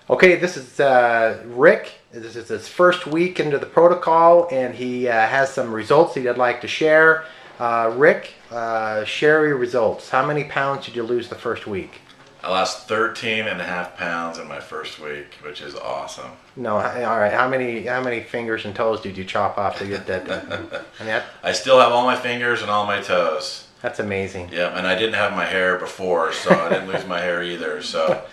Okay, this is Rick. This is his first week into the protocol, and he has some results he'd like to share. Rick, share your results. How many pounds did you lose the first week? I lost 13.5 pounds in my first week, which is awesome. No, all right. How many fingers and toes did you chop off to get that done? I still have all my fingers and all my toes. That's amazing. Yeah, and I didn't have my hair before, so I didn't lose my hair either. So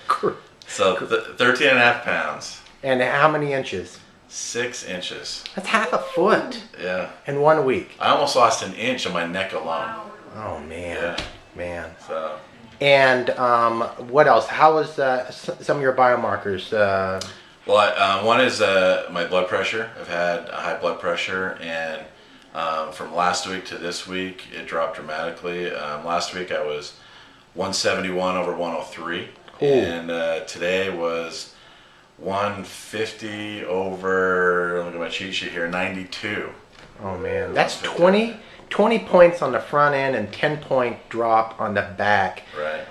13.5 pounds. And how many inches? 6 inches. That's half a foot. Yeah. In 1 week. I almost lost an inch on my neck alone. Oh man. Yeah. Man. So. And what else? How was some of your biomarkers? Well, one is my blood pressure. I've had high blood pressure, and from last week to this week, it dropped dramatically. Last week I was 171 over 103, Ooh. And today was 150 over, look at my cheat sheet here, 92. Oh man, that's 20 points on the front end and 10-point drop on the back. Right.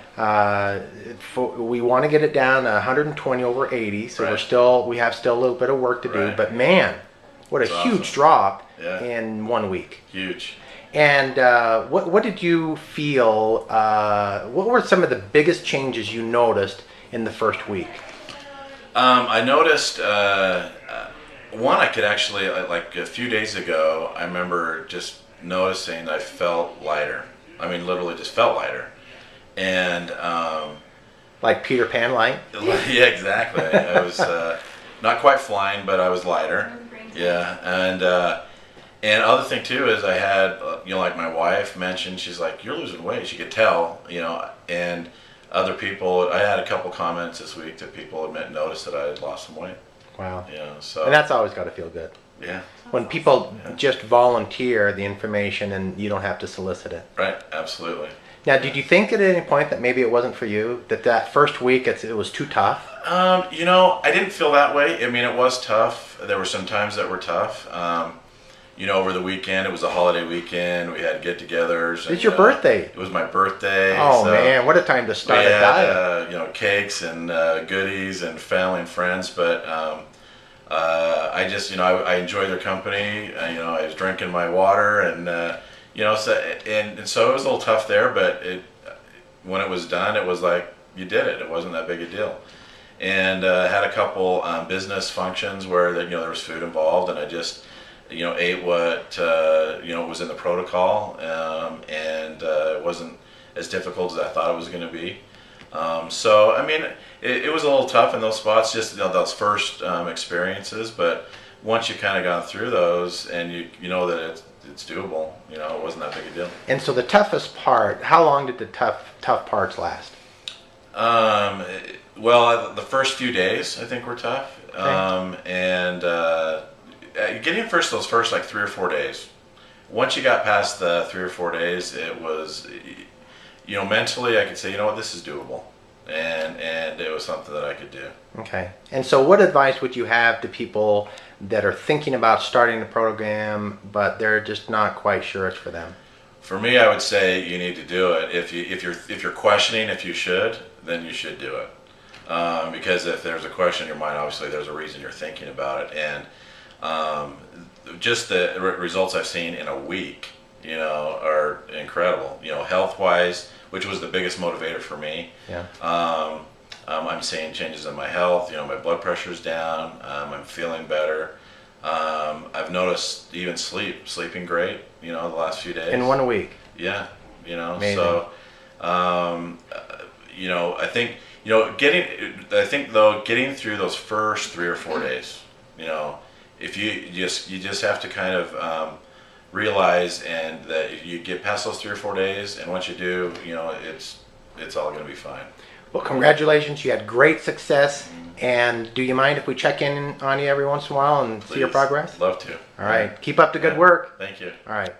We want to get it down to 120 over 80, so right. we have still a little bit of work to do. Right. But man, what a huge awesome. drop Yeah. in 1 week. Huge. And what did you feel? What were some of the biggest changes you noticed in the first week? I noticed one. I could actually, like a few days ago, I remember just noticing I felt lighter. I mean, literally just felt lighter. And like Peter Pan light? Yeah, exactly. I was not quite flying, but I was lighter. Yeah, and other thing too is I had, like my wife mentioned, she's like, "You're losing weight." She could tell, and other people. I had a couple comments this week that people had noticed that I had lost some weight. Wow. So. And that's always got to feel good. Yeah. When people just volunteer the information and you don't have to solicit it. Right. Absolutely. Now, did you think at any point that maybe it wasn't for you? That first week it was too tough? I didn't feel that way. I mean, it was tough. There were some times that were tough. Over the weekend, it was a holiday weekend. We had get-togethers. It's your birthday. It was my birthday. Oh, so man, what a time to start a diet. Cakes and goodies and family and friends. But I just, I enjoyed their company. I was drinking my water and, so it was a little tough there. But when it was done, it was like you did it. It wasn't that big a deal. And had a couple business functions where there was food involved, and I just ate what was in the protocol, and it wasn't as difficult as I thought it was going to be. So I mean, it was a little tough in those spots, just those first experiences. But once you kind of got through those, and you know that it's doable, it wasn't that big a deal. And so the toughest part, how long did the tough parts last? Well, the first few days I think were tough, okay. Getting those first like 3 or 4 days. Once you got past the 3 or 4 days, it was, mentally I could say, this is doable, and it was something that I could do. Okay. And so, what advice would you have to people that are thinking about starting the program, but they're just not quite sure it's for them? For me, I would say you need to do it. If you're questioning if you should, then you should do it. Because if there's a question in your mind, obviously there's a reason you're thinking about it, and just the results I've seen in a week, are incredible. Health-wise, which was the biggest motivator for me. Yeah. I'm seeing changes in my health. My blood pressure's down. I'm feeling better. I've noticed even sleeping great. The last few days. In 1 week. Yeah. Amazing. So, I think getting through those first 3 or 4 days, if you just have to kind of realize and that you get past those 3 or 4 days, and once you do, it's all going to be fine. Well, congratulations! You had great success. And do you mind if we check in on you every once in a while and see your progress? Love to. All right. Keep up the good work. Thank you. All right.